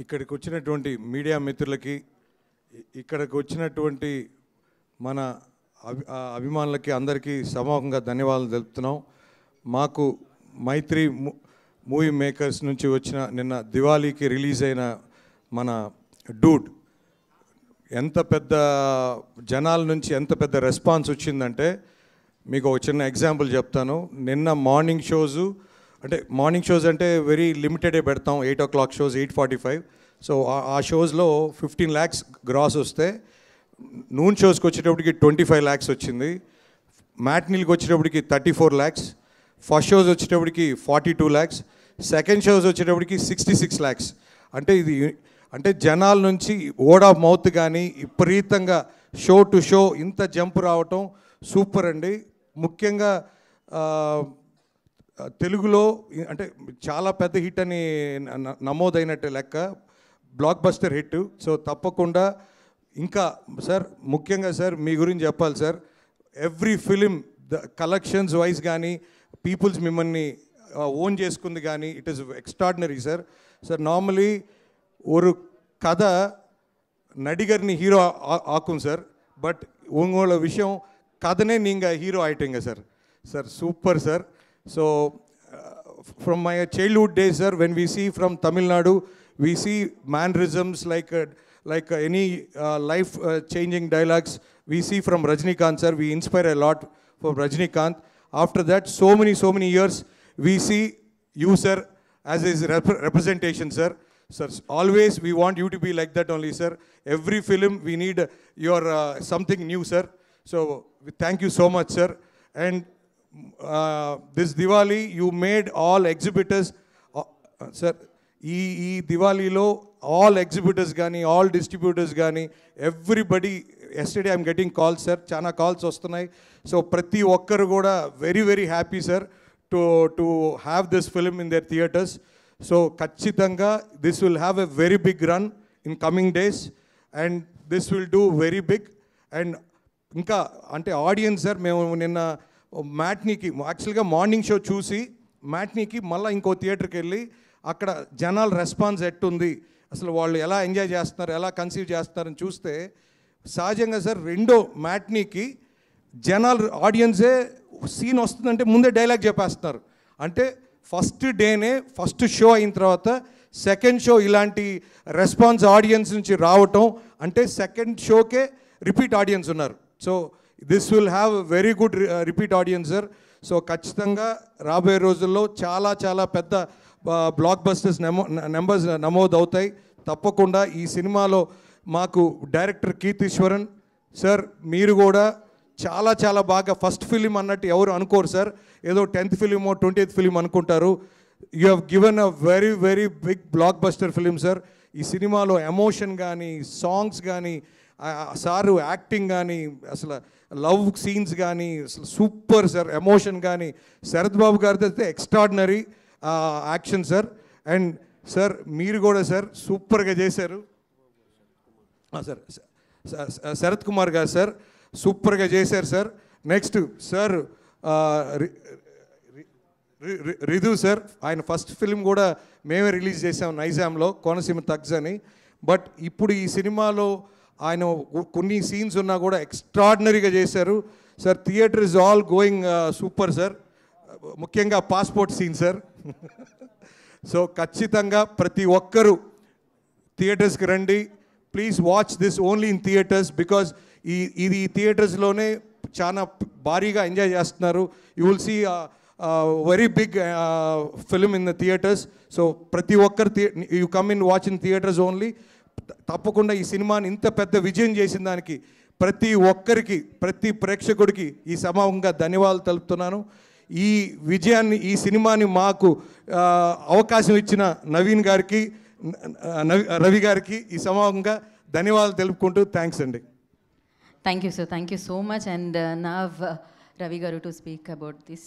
ఇక్కడికి వచ్చినటువంటి మీడియా మిత్రులకి, ఇక్కడికి వచ్చినటువంటి మన అభిమానులకి అందరికీ సమూహంగా ధన్యవాదాలు తెలుపుతున్నాం. మాకు మైత్రి మూవీ మేకర్స్ నుంచి వచ్చిన నిన్న దివాళీకి రిలీజ్ అయిన మన డూడ్ ఎంత పెద్ద జనాల నుంచి ఎంత పెద్ద రెస్పాన్స్ వచ్చిందంటే, మీకు ఒక చిన్న ఎగ్జాంపుల్ చెప్తాను. నిన్న మార్నింగ్ షోస్ అంటే వెరీ లిమిటెడే పెడతాం. 8 o'clock షోస్, 8:45. సో ఆ షోస్లో 15 lakhs గ్రాస్ వస్తే, నూన్ షోస్కి వచ్చేటప్పటికి 25 lakhs వచ్చింది, మ్యాట్నీల్కి వచ్చేటప్పటికి 34 lakhs, ఫస్ట్ షోస్ వచ్చేటప్పటికి 42 lakhs, సెకండ్ షోస్ వచ్చేటప్పటికి 66 lakhs. అంటే జనాల నుంచి వర్డ్ ఆఫ్ మౌత్ కానీ విపరీతంగా షో టు షో ఇంత జంప్ రావటం సూపర్ అండి. ముఖ్యంగా తెలుగులో అంటే చాలా పెద్ద హిట్ అని నమోదైనట్టు లెక్క, బ్లాక్ బస్టర్ హిట్. సో తప్పకుండా ఇంకా సార్, ముఖ్యంగా సార్ మీ గురించి చెప్పాలి sir. Every film the collections wise కానీ పీపుల్స్ మిమ్మల్ని ఓన్ చేసుకుంది కానీ it is extraordinary sir. Sir normally ஒரு கதை நடிகர்னி ஹீரோ ஆக்கும் சார், பட் உங்களோட விஷயம் கதனே நீங்கள் ஹீரோ ஆயிட்டீங்க sir. Sir super sir. So from my childhood days sir, when we see from Tamil Nadu, we see mannerisms like any life changing dialogues we see from Rajinikanth sir. We inspire a lot from Rajinikanth. After that, so many years we see you sir as his representation sir. Sir, always we want you to be like that only sir. Every film we need your something new sir. So thank you so much sir. And this Diwali you made all exhibitors sir, ee Diwali lo all exhibitors gani, all distributors gani, everybody, yesterday I'm getting calls sir, chana calls vastunayi. So prati okkaru kuda very happy sir to have this film in their theaters. So ఖచ్చితంగా this will have a very big run in coming days and this will do very big. And ఇంకా అంటే audience sir, మేము నిన్న మ్యాట్నీకి యాక్చువల్గా morning show చూసి మ్యాట్నీకి మళ్ళీ ఇంకో థియేటర్కి వెళ్ళి అక్కడ జనాల రెస్పాన్స్ ఎట్టుంది, అసలు వాళ్ళు ఎలా ఎంజాయ్ చేస్తున్నారు, ఎలా కన్సీవ్ చేస్తున్నారని చూస్తే సహజంగా సార్ రెండో మ్యాట్నీకి జనాలు ఆడియన్సే సీన్ వస్తుందంటే ముందే డైలాగ్ చెప్పేస్తున్నారు. అంటే ఫస్ట్ డేనే ఫస్ట్ షో అయిన తర్వాత సెకండ్ షో ఇలాంటి రెస్పాన్స్ ఆడియన్స్ నుంచి రావటం అంటే సెకండ్ షోకే రిపీట్ ఆడియన్స్ ఉన్నారు. So this will have very good repeat audience sir. So ఖచ్చితంగా రాబోయే రోజుల్లో చాలా పెద్ద బ్లాక్ బస్టర్స్ నెంబర్స్ నమోదు అవుతాయి. తప్పకుండా ఈ సినిమాలో మాకు డైరెక్టర్ కీర్తీశ్వరన్ సార్, మీరు కూడా చాలా బాగా, ఫస్ట్ ఫిలిం అన్నట్టు ఎవరు అనుకోరు సార్, ఏదో 10th ఫిలిమో 20th ఫిలిం అనుకుంటారు. You have given a very big blockbuster film sir. ఈ సినిమాలో ఎమోషన్ కానీ, సాంగ్స్ కానీ, సారు యాక్టింగ్ కానీ, అసలు లవ్ సీన్స్ కానీ అసలు సూపర్ సార్. ఎమోషన్ కానీ శరత్ బాబు గారితో అయితే extraordinary action sir. And sir మీరు కూడా సార్ సూపర్గా చేశారు సార్. శరత్ కుమార్ గారు సార్ సూపర్గా చేశారు సార్. నెక్స్ట్ సార్ రిధు సార్, ఆయన ఫస్ట్ ఫిల్మ్ కూడా మేమే రిలీజ్ చేసాం నైజాంలో, కోనసీమ తగ్స్ అని. బట్ ఇప్పుడు ఈ సినిమాలో ఆయన కొన్ని సీన్స్ ఉన్నా కూడా ఎక్స్ట్రాడినరీగా చేశారు సార్. Theatre is all going super sir. ముఖ్యంగా పాస్పోర్ట్ సీన్ సార్. సో ఖచ్చితంగా ప్రతి ఒక్కరూ థియేటర్స్కి రండి. Please watch this only in theatres, because ఇది థియేటర్స్లోనే చాలా భారీగా ఎంజాయ్ చేస్తున్నారు. You will see very big film in the theatres. So ప్రతి ఒక్కరు you come in watch in theatres only. తప్పకుండా ఈ సినిమాని ఇంత పెద్ద విజయం చేసిన దానికి ప్రతి ఒక్కరికి, ప్రతి ప్రేక్షకుడికి ఈ సమూహంగా ధన్యవాదాలు తెలుపుతున్నాను. ఈ విజయాన్ని, ఈ సినిమాని మాకు అవకాశం ఇచ్చిన నవీన్ గారికి, రవి గారికి ఈ సమూహంగా ధన్యవాదాలు తెలుపుకుంటూ థ్యాంక్స్ అండి. Thank you, sir. Thank you so much. And now Ravi Garu to speak about this.